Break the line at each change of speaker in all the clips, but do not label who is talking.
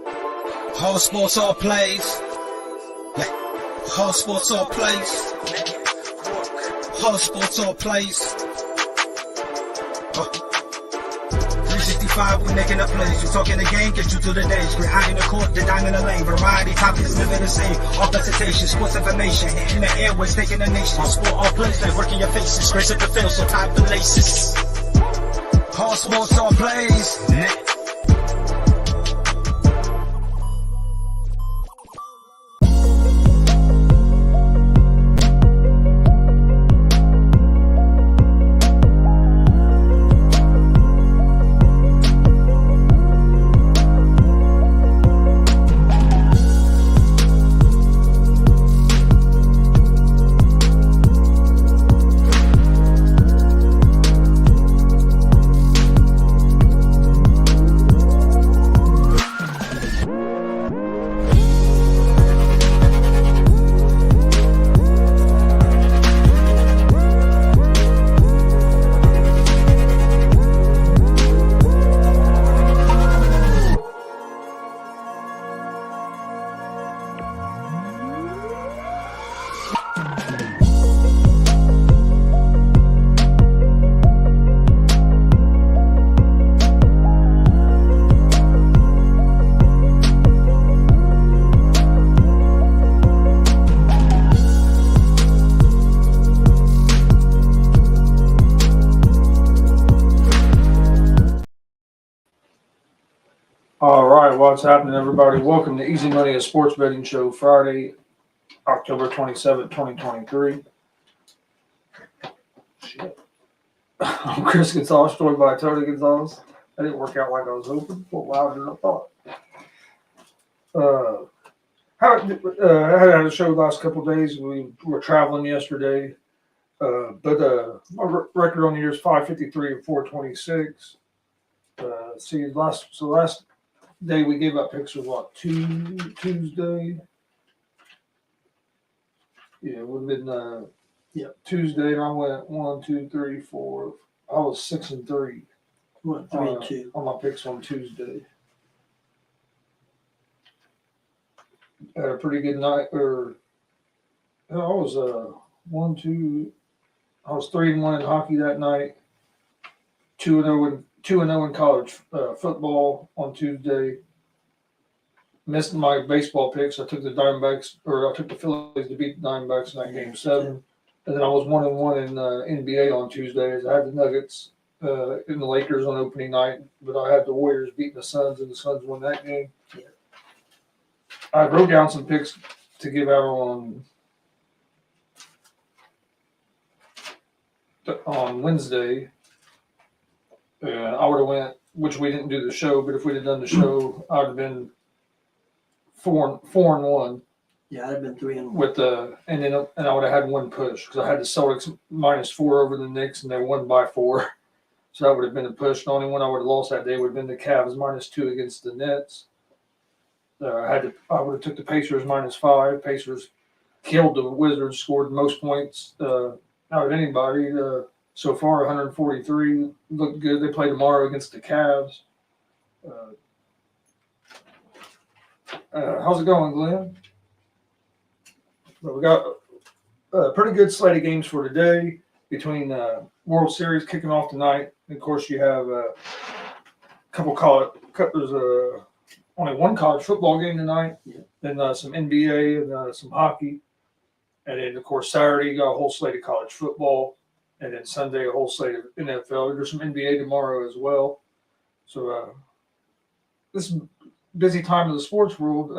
Whole sports all plays. Yeah. Whole sports all plays. Whole sports all plays. 365, we making a plays. You talking the game, get you through the days. We're high in the court, the dime in the lane. Variety topics, living the same. All presentation, sports information. Hitting the airways, taking the nation. All sport, all plays, they working your faces. Grace at the field, so tie the laces. Whole sports all plays.
All right, what's happening, everybody? Welcome to Easy Money, a sports betting show, Friday, October 27th, 2023. Shit. I'm Chris Gonzalez, joined by Tony Gonzalez. That didn't work out like I was hoping. A little louder than I thought. I had a show last couple of days. We were traveling yesterday, but my record on the year is 553 and 426. Last day we gave up picks was what, Tuesday? Yeah, it would have been Tuesday, and I went 1, 2, 3, 4. I was 6-3.
What, 3 and 2
on my picks on Tuesday. Had a pretty good night. I was 1, 2. I was 3-1 in hockey that night. 2-0 in college football on Tuesday. Missed my baseball picks. I took the Phillies to beat the Diamondbacks in that game 7. And then I was 1-1 in NBA on Tuesdays. I had the Nuggets and the Lakers on opening night, but I had the Warriors beating the Suns, and the Suns won that game. Yeah. I wrote down some picks to give out on Wednesday. I would have went, which we didn't do the show, but if we'd have done the show, I would have been 4-1.
Yeah, I'd have been 3-1
with and I would have had one push because I had the Celtics -4 over the Knicks, and they won by 4, so that would have been a push. The only one I would have lost that day would have been the Cavs -2 against the Nets. I would have took the Pacers -5. Pacers killed the Wizards, scored the most points out of anybody. So far, 143. Looked good. They play tomorrow against the Cavs. How's it going, Glenn? Well, we got a pretty good slate of games for today between World Series kicking off tonight. And of course, you have a couple there's only one college football game tonight, then some NBA and some hockey. And then, of course, Saturday, you got a whole slate of college football. And then Sunday, a whole slate of NFL. There's some NBA tomorrow as well. So this busy time in the sports world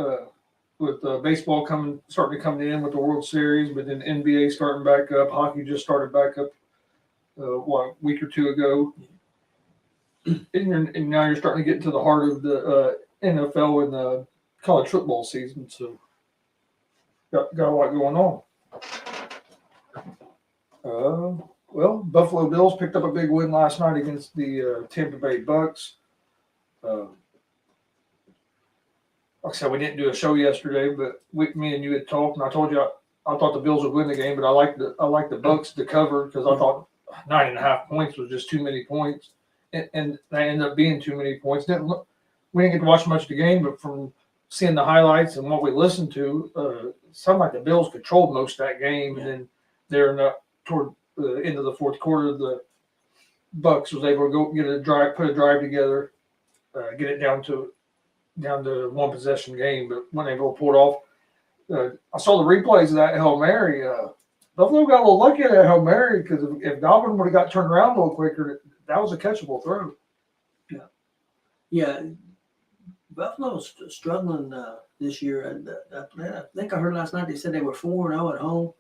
with baseball starting to come in with the World Series, but then NBA starting back up. Hockey just started back up a week or two ago. And now you're starting to get into the heart of the NFL and the college football season. So got a lot going on. Well, Buffalo Bills picked up a big win last night against the Tampa Bay Bucks. Like I said, we didn't do a show yesterday, but me and you had talked, and I told you I thought the Bills would win the game, but I like the Bucks to cover because I thought 9.5 points was just too many points, and they ended up being too many points. we didn't get to watch much of the game, but from seeing the highlights and what we listened to, it sounded like the Bills controlled most of that game, and then toward the end of the fourth quarter, the Bucks was able to go get a drive, put a drive together, get it down to one possession game, but when they able to pull it off. I saw the replays of that Hail Mary. Buffalo got a little lucky at that Hail Mary because if Godwin would have got turned around a little quicker, that was a catchable throw.
Yeah. Buffalo's struggling this year. And I think I heard last night they said they were 4-0 at home,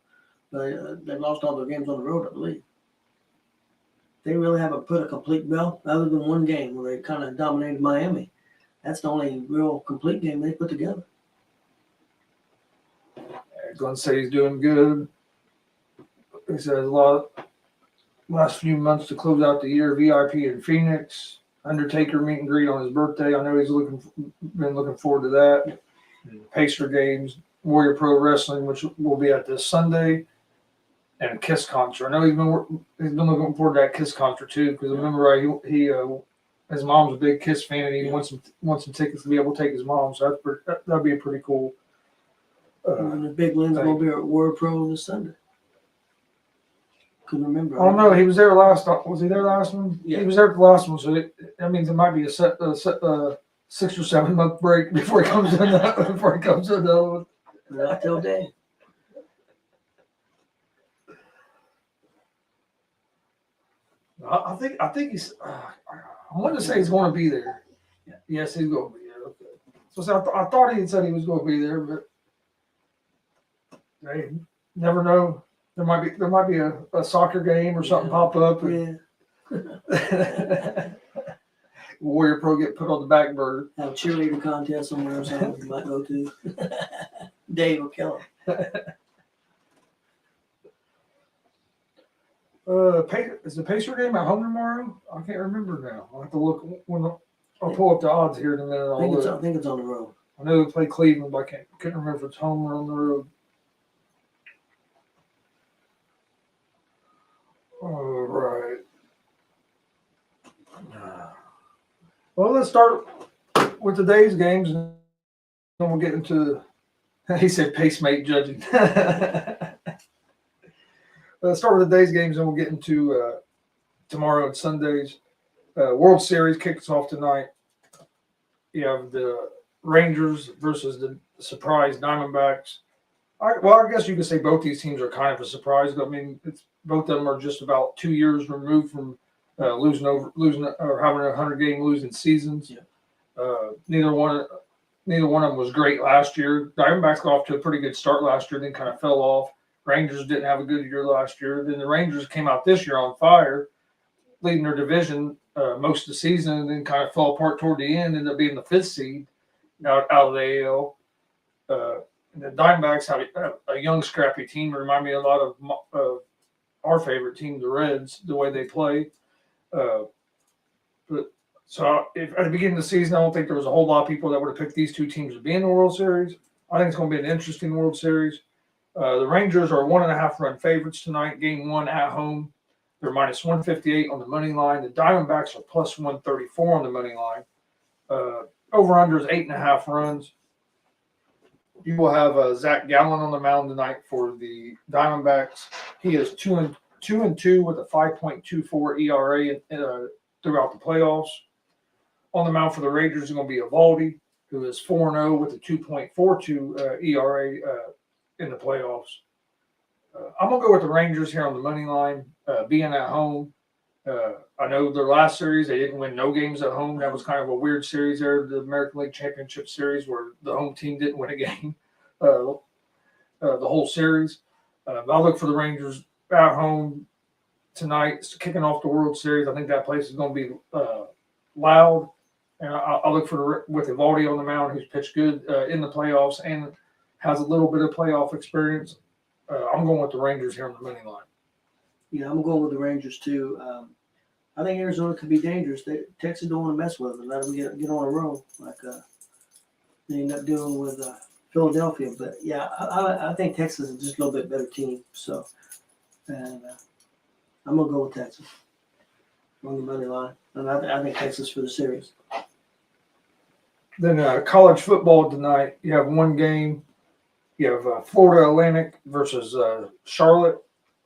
but they lost all their games on the road, I believe. They really haven't put a complete belt other than one game where they kind of dominated Miami. That's the only real complete game they put together.
Glenn said he's doing good. He said a lot last few months to close out the year. VIP in Phoenix, Undertaker meet and greet on his birthday. I know he's been looking forward to that. Pacer games, Warrior Pro Wrestling, which will be at this Sunday, and Kiss concert. I know he's been looking forward to that Kiss concert too, because I remember he his mom's a big Kiss fan, and he wants some tickets to be able to take his mom. So that'd be a pretty cool.
And the big Lynn's going to be at Warrior Pro this Sunday. Couldn't remember.
Oh no, he was there last. Was he there last one?
Yeah.
He was there at the last one. So that means it might be a 6 or 7 month break before he comes in. Before he comes in the other one.
Not till day.
I think he's. I wanted to say he's going to be there.
Yeah.
Yes, he's going to be there. Okay. So I thought he had said he was going to be there, but hey, never know. There might be a soccer game or something pop up. And Warrior Pro get put on the back burner.
Have a cheerleader contest somewhere or something you might go to. Dave will kill him.
Is the Pacer game at home tomorrow? I can't remember now. I'll have to look I'll pull up the odds here in a minute.
I think it's on the road.
I know they play Cleveland, but I can't remember if it's home or on the road. All right. Well, let's start with today's games, and then we'll get into. He said pacemate judging. Let's start with today's games, and we'll get into tomorrow and Sunday's. World Series kicks off tonight. You have the Rangers versus the surprise Diamondbacks. I guess you could say both these teams are kind of a surprise. But I mean, both of them are just about 2 years removed from losing or having 100-game losing seasons.
Yeah.
Neither one of them was great last year. Diamondbacks got off to a pretty good start last year, then kind of fell off. Rangers didn't have a good year last year. Then the Rangers came out this year on fire, leading their division most of the season, and then kind of fell apart toward the end, ended up being the 5th seed out of the AL. And the Diamondbacks have a young, scrappy team. Remind me a lot of our favorite team, the Reds, the way they play. So if at the beginning of the season, I don't think there was a whole lot of people that would have picked these two teams to be in the World Series. I think it's going to be an interesting World Series. The Rangers are 1.5 run favorites tonight, game 1 at home. They're minus 158 on the money line. The Diamondbacks are plus 134 on the money line. Over-under is 8.5 runs. You will have Zach Gallen on the mound tonight for the Diamondbacks. He is 2-2 with a 5.24 ERA throughout the playoffs. On the mound for the Rangers is going to be Eovaldi, who is 4-0 with a 2.42 ERA in the playoffs. I'm going to go with the Rangers here on the money line, being at home. I know their last series, they didn't win no games at home. That was kind of a weird series there, the American League Championship Series, where the home team didn't win a game the whole series. I'll look for the Rangers at home tonight, kicking off the World Series. I think that place is going to be loud. And I'll look with Eovaldi on the mound, who's pitched good in the playoffs and has a little bit of playoff experience. I'm going with the Rangers here on the money line.
Yeah, I'm going with the Rangers too. I think Arizona could be dangerous. Texas don't want to mess with them. Let them get on a roll like they end up doing with Philadelphia. But yeah, I think Texas is just a little bit better team. So, and I'm gonna go with Texas on the money line, and I think Texas for the series.
Then college football tonight. You have one game. You have Florida Atlantic versus Charlotte.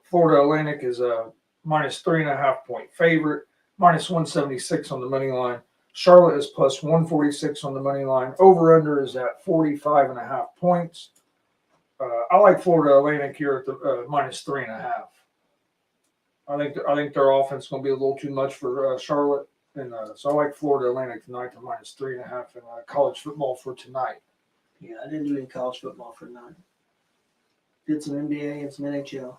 Florida Atlantic is a minus 3.5 point favorite, minus 176 on the money line. Charlotte is plus 146 on the money line. Over under is at 45.5 points. I like Florida Atlantic here at the minus 3.5. I think their offense is going to be a little too much for Charlotte, and so I like Florida Atlantic tonight to minus 3.5 in college football for tonight.
Yeah, I didn't do any college football for tonight. Did some NBA and some NHL.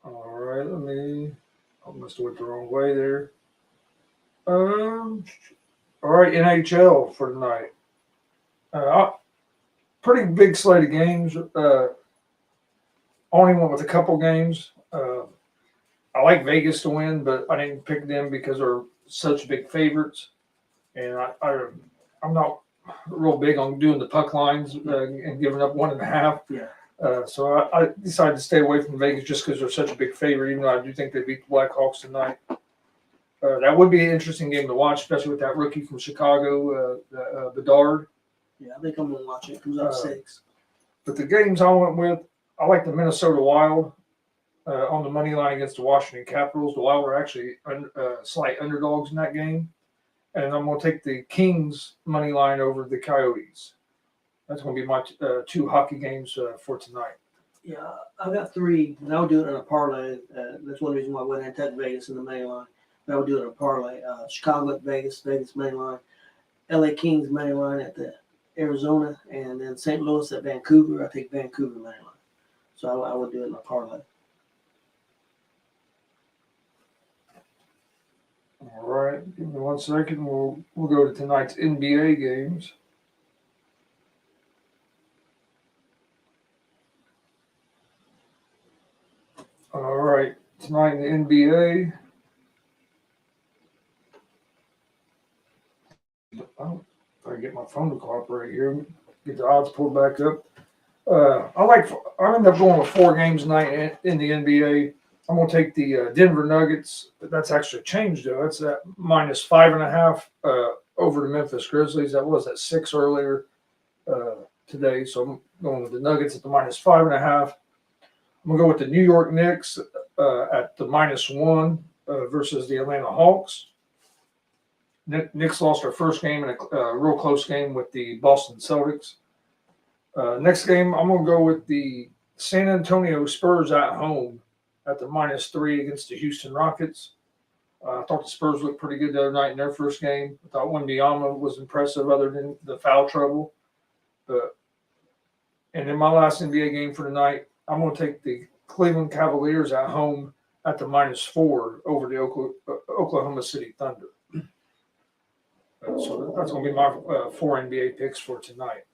All right, I must have went the wrong way there. All right, NHL for tonight. Pretty big slate of games. Only went with a couple games. I like Vegas to win, but I didn't pick them because they're such big favorites. And I'm not real big on doing the puck lines and giving up 1.5.
Yeah.
So I decided to stay away from Vegas just because they're such a big favorite, even though I do think they beat the Blackhawks tonight. That would be an interesting game to watch, especially with that rookie from Chicago, Bedard.
Yeah, I think I'm going to watch it. It comes out 6.
But the games I went with, I like the Minnesota Wild on the money line against the Washington Capitals. The Wild are actually slight underdogs in that game. And I'm going to take the Kings money line over the Coyotes. That's going to be my 2 hockey games for tonight.
Yeah, I've got 3, and I would do it in a parlay. That's one reason why I went ahead and took Vegas in the main line. But I would do it in a parlay. Chicago at Vegas main line. LA Kings main line at the Arizona, and then St. Louis at Vancouver. I take Vancouver main line. So I would do it in a parlay.
All right, give me 1 second. We'll go to tonight's NBA games. All right, tonight in the NBA. Oh, if I get my phone to cooperate here, get the odds pulled back up. I ended up going with 4 games tonight in the NBA. I'm going to take the Denver Nuggets. That's actually changed, though. It's at minus 5.5 over the Memphis Grizzlies. That was at 6 earlier today. So I'm going with the Nuggets at the minus 5.5. I'm going to go with the New York Knicks at the minus 1 versus the Atlanta Hawks. Knicks lost their first game in a real close game with the Boston Celtics. Next game, I'm going to go with the San Antonio Spurs at home at the minus 3 against the Houston Rockets. I thought the Spurs looked pretty good the other night in their first game. I thought Wembanyama was impressive other than the foul trouble. And in my last NBA game for tonight, I'm going to take the Cleveland Cavaliers at home at the minus 4 over the Oklahoma City Thunder. So that's going to be my 4 NBA picks for tonight.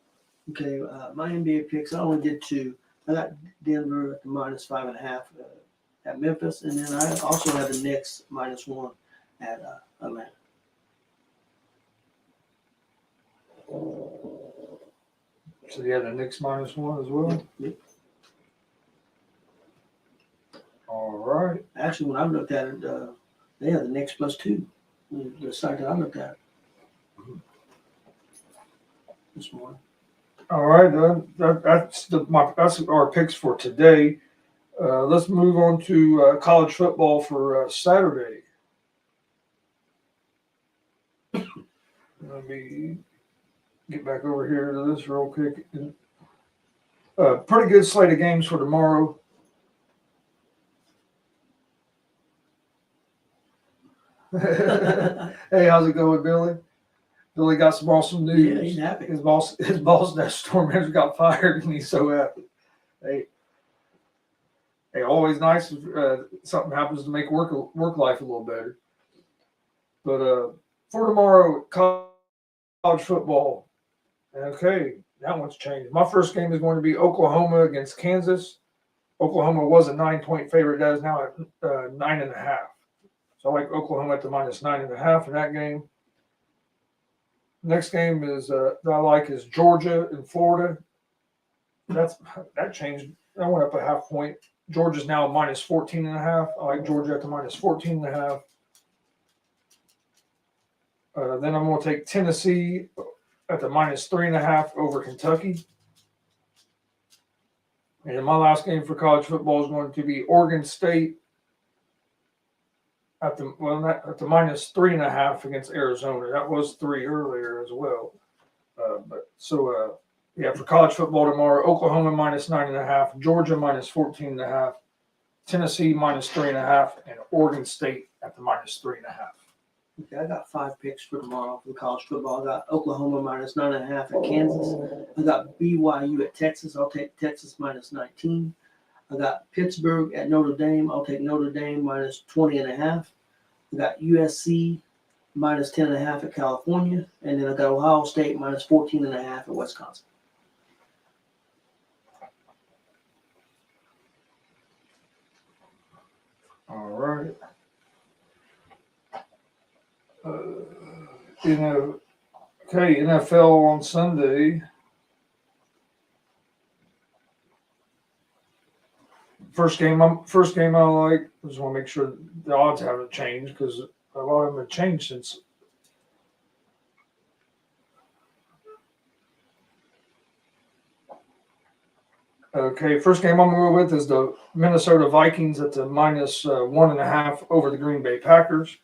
Okay, my NBA picks, I only did 2. I got Denver at the minus 5.5 at Memphis, and then I also have the Knicks minus 1 at Atlanta.
So you had the Knicks minus 1 as well?
Yep.
All right.
Actually, when I looked at it, they have the Knicks plus 2. The site that I looked at this morning.
All right, that's our picks for today. Let's move on to college football for Saturday. Let me get back over here to this real quick. Pretty good slate of games for tomorrow. Hey, how's it going, Billy? Billy got some awesome news.
Yeah, he's happy.
His boss, that store manager, got fired, and he's so happy. Hey, always nice if something happens to make work life a little better. But for tomorrow, college football. Okay, that one's changed. My first game is going to be Oklahoma against Kansas. Oklahoma was a 9-point favorite. That is now at 9.5. So I like Oklahoma at the minus 9.5 in that game. Next game is that I like is Georgia and Florida. That changed. That went up a half point. Georgia's now minus 14.5. I like Georgia at the minus 14.5. Then I'm going to take Tennessee at the -3.5 over Kentucky. And my last game for college football is going to be Oregon State at the -3.5 against Arizona. That was 3 earlier as well. For college football tomorrow, Oklahoma -9.5, Georgia -14.5, Tennessee -3.5, and Oregon State at the -3.5.
Okay, I got 5 picks for tomorrow for college football. I got Oklahoma -9.5 at Kansas. I got BYU at Texas. I'll take Texas -19. I got Pittsburgh at Notre Dame. I'll take Notre Dame -20.5. I got USC -10.5 at California. And then I got Ohio State -14.5 at Wisconsin.
All right. NFL on Sunday. First game I like. I just want to make sure the odds haven't changed because a lot of them have changed since. Okay, first game I'm going to go with is the Minnesota Vikings at the -1.5 over the Green Bay Packers.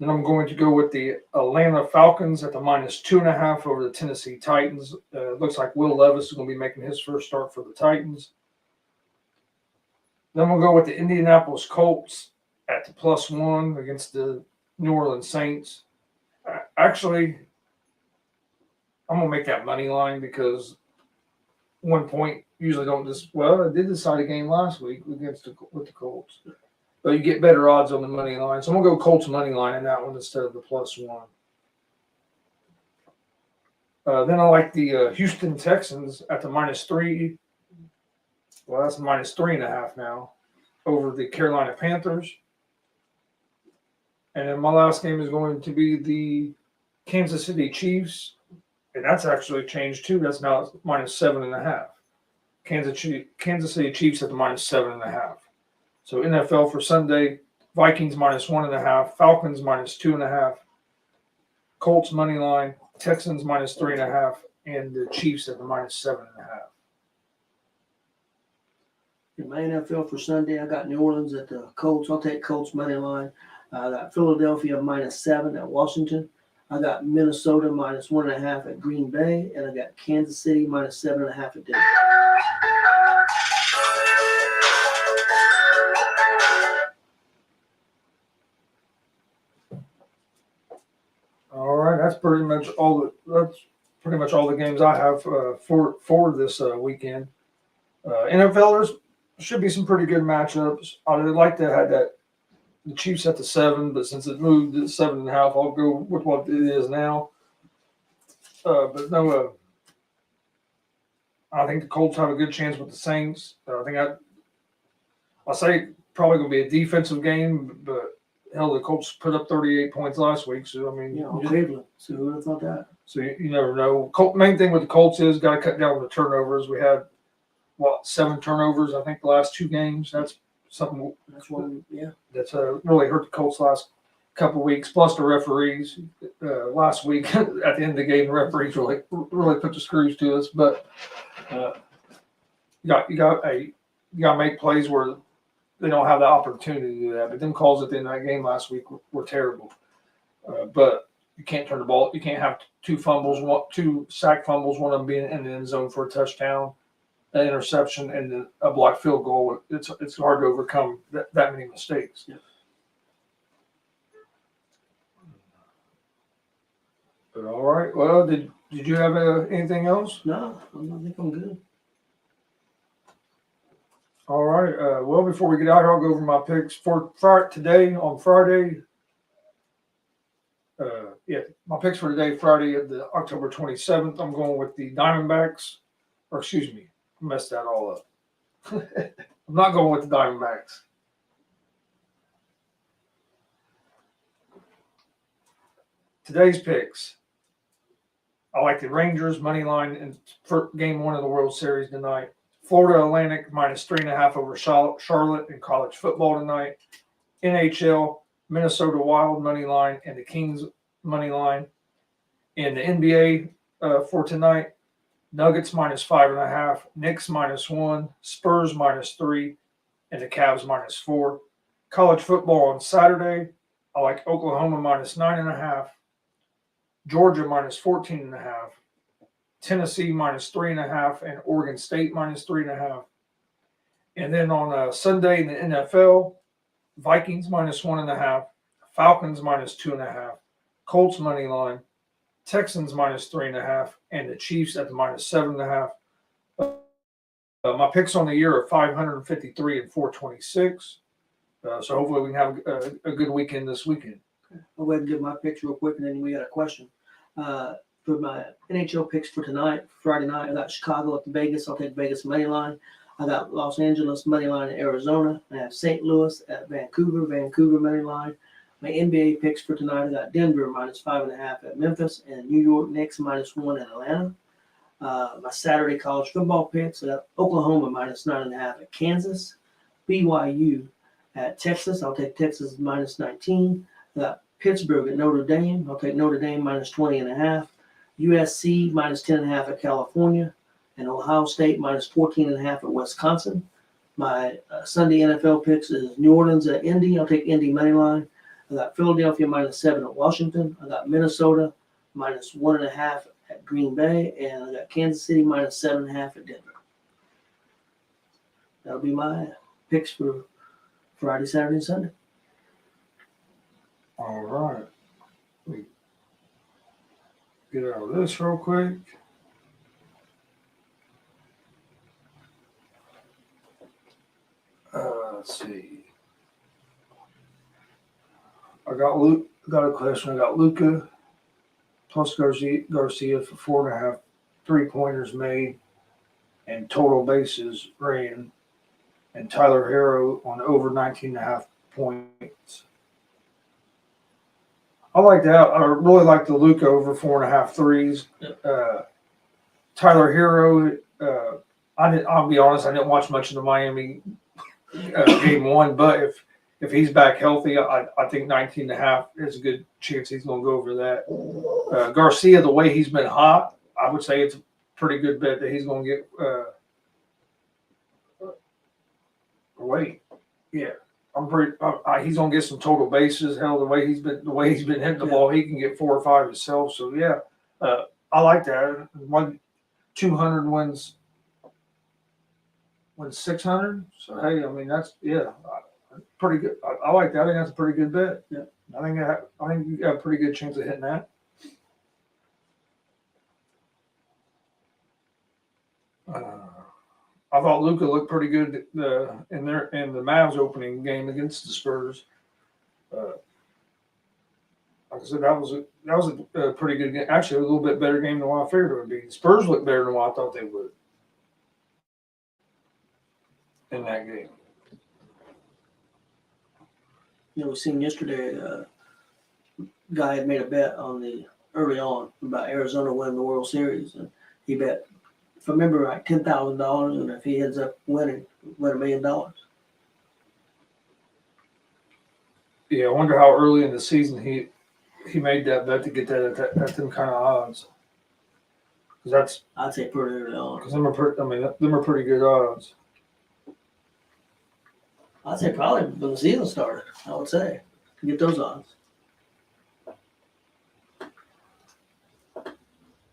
Then I'm going to go with the Atlanta Falcons at the -2.5 over the Tennessee Titans. Looks like Will Levis is going to be making his first start for the Titans. Then we'll go with the Indianapolis Colts at the +1 against the New Orleans Saints. Actually, I'm going to make that money line because 1 point usually don't I did decide a game last week with the Colts. But you get better odds on the money line. So I'm going to go Colts money line in that one instead of the +1. Then I like the Houston Texans at the -3. Well, that's -3.5 now over the Carolina Panthers. And then my last game is going to be the Kansas City Chiefs. And that's actually changed too. That's now -7.5. Kansas City Chiefs at the -7.5. So NFL for Sunday, Vikings -1.5, Falcons -2.5, Colts money line, Texans -3.5, and the Chiefs at the -7.5.
In my NFL for Sunday, I got New Orleans at the Colts. I'll take Colts money line. I got Philadelphia -7 at Washington. I got Minnesota -1.5 at Green Bay, and I got Kansas City -7.5 at Denver.
All right, that's pretty much all the games I have for this weekend. NFL, there should be some pretty good matchups. I'd like to have the Chiefs at the 7, but since it moved to 7.5, I'll go with what it is now. But no, I think the Colts have a good chance with the Saints. I say probably going to be a defensive game, but hell, the Colts put up 38 points last week. So, I mean,
Cleveland. So who would have thought that?
So you never know. Main thing with the Colts is got to cut down on the turnovers. We had 7 turnovers, I think, the last 2 games. That's something.
That's one. Yeah.
That's really hurt the Colts last couple of weeks. Plus the referees last week at the end of the game, the referees really put the screws to us. But you got to make plays where they don't have the opportunity to do that. But them calls at the end of that game last week were terrible. But you can't turn the ball. You can't have 2 sack fumbles, one of them being in the end zone for a touchdown, an interception, and a blocked field goal. It's hard to overcome that many mistakes.
Yeah.
But all right. Well, did you have anything else?
No, I think I'm good.
All right. Well, before we get out here, I'll go over my picks for today on Friday. My picks for today, Friday, the October 27th. I'm going with the Diamondbacks. Or excuse me, I messed that all up. I'm not going with the Diamondbacks. Today's picks. I like the Rangers money line in game 1 of the World Series tonight. Florida Atlantic -3.5 over Charlotte in college football tonight. NHL Minnesota Wild money line, and the Kings money line. In the NBA for tonight, Nuggets -5.5, Knicks -1, Spurs -3, and the Cavs -4. College football on Saturday, I like Oklahoma -9.5, Georgia -14.5, Tennessee -3.5, and Oregon State -3.5. And then on Sunday in the NFL, Vikings -1.5, Falcons -2.5, Colts money line, Texans -3.5, and the Chiefs at the -7.5. My picks on the year are 553 and 426. So hopefully we can have a good weekend this weekend.
I'll go ahead and give my picks real quick, and then we got a question. For my NHL picks for tonight, Friday night, I got Chicago at the Vegas. I'll take Vegas money line. I got Los Angeles money line in Arizona. I have St. Louis at Vancouver money line. My NBA picks for tonight, I got Denver -5.5 at Memphis, and New York Knicks -1 at Atlanta. My Saturday college football picks, I got Oklahoma -9.5 at Kansas, BYU at Texas. I'll take Texas -19. I got Pittsburgh at Notre Dame. I'll take Notre Dame -20.5. USC -10.5 at California, and Ohio State -14.5 at Wisconsin. My Sunday NFL picks is New Orleans at Indy. I'll take Indy money line. I got Philadelphia -7 at Washington. I got Minnesota -1.5 at Green Bay, and I got Kansas City -7.5 at Denver. That'll be my picks for Friday, Saturday, and Sunday.
All right. We get out of this real quick. Let's see. I got a question. I got Luka plus Garcia for 4.5 3-pointers made and total bases ran, and Tyler Hero on over 19.5 points. I like that. I really like the Luka over 4.5 threes. Tyler Hero, I'll be honest, I didn't watch much of the Miami game one, but if he's back healthy, I think 19.5 is a good chance he's going to go over that. Garcia, the way he's been hot, I would say it's a pretty good bet that he's going to get Yeah, he's going to get some total bases. Hell, the way he's been hitting the ball, he can get 4 or 5 himself. So yeah, I like that. 200 wins 600. So hey, I mean that's pretty good. I like that. I think that's a pretty good bet.
Yeah,
I think you got a pretty good chance of hitting that. I thought Luka looked pretty good in the Mavs opening game against the Spurs. Like I said, that was a pretty good game. Actually, a little bit better game than what I figured it would be. The Spurs looked better than what I thought they would in that game.
You know, we seen yesterday, guy had made a bet early on about Arizona winning the World Series, and he bet, if I remember right, $10,000, and if he ends up winning, win $1 million.
Yeah, I wonder how early in the season he made that bet to get that at them kind of odds. Because
I'd say pretty early on.
Because them are pretty good odds.
I'd say probably when the season started, I would say, to get those odds.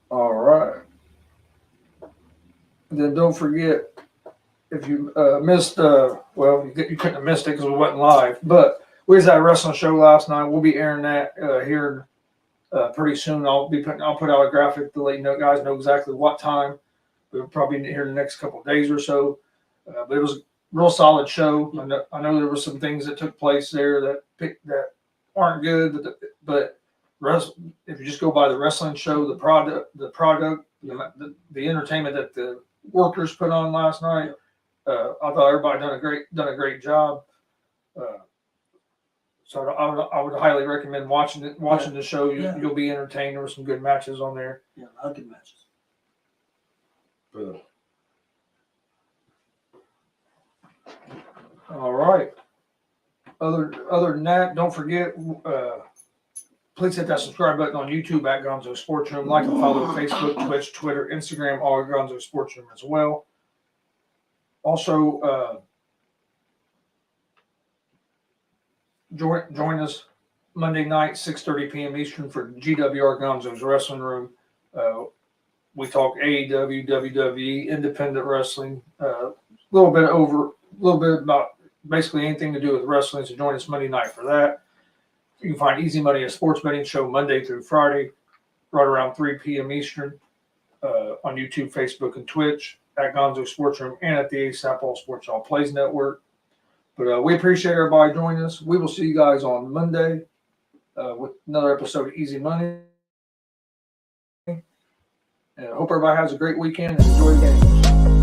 All right. And then don't forget, if you missed, you couldn't have missed it because we wasn't live, but we was at a wrestling show last night. We'll be airing that here pretty soon. I'll put out a graphic to let you guys know exactly what time. We'll probably be here in the next couple of days or so. But it was a real solid show. I know there were some things that took place there that aren't good, but if you just go by the wrestling show, the product, the entertainment that the workers put on last night, I thought everybody done a great job. So I would highly recommend watching the show. You'll be entertained. There were some good matches on there.
Yeah, a lot of good matches.
All right. Other than that, don't forget, please hit that subscribe button on YouTube at Gonzo Sports Room. Like and follow Facebook, Twitch, Twitter, Instagram, all at Gonzo Sports Room as well. Also, join us Monday night, 6:30 p.m. Eastern for GWR Gonzo's Wrestling Room. We talk AEW, WWE, independent wrestling, a little bit about basically anything to do with wrestling. So join us Monday night for that. You can find Easy Money, a sports betting show, Monday through Friday, right around 3 p.m. Eastern, on YouTube, Facebook, and Twitch at Gonzo Sports Room and at the ASAP All Sports All Plays Network. But we appreciate everybody joining us. We will see you guys on Monday with another episode of Easy Money. And I hope everybody has a great weekend and enjoy the games.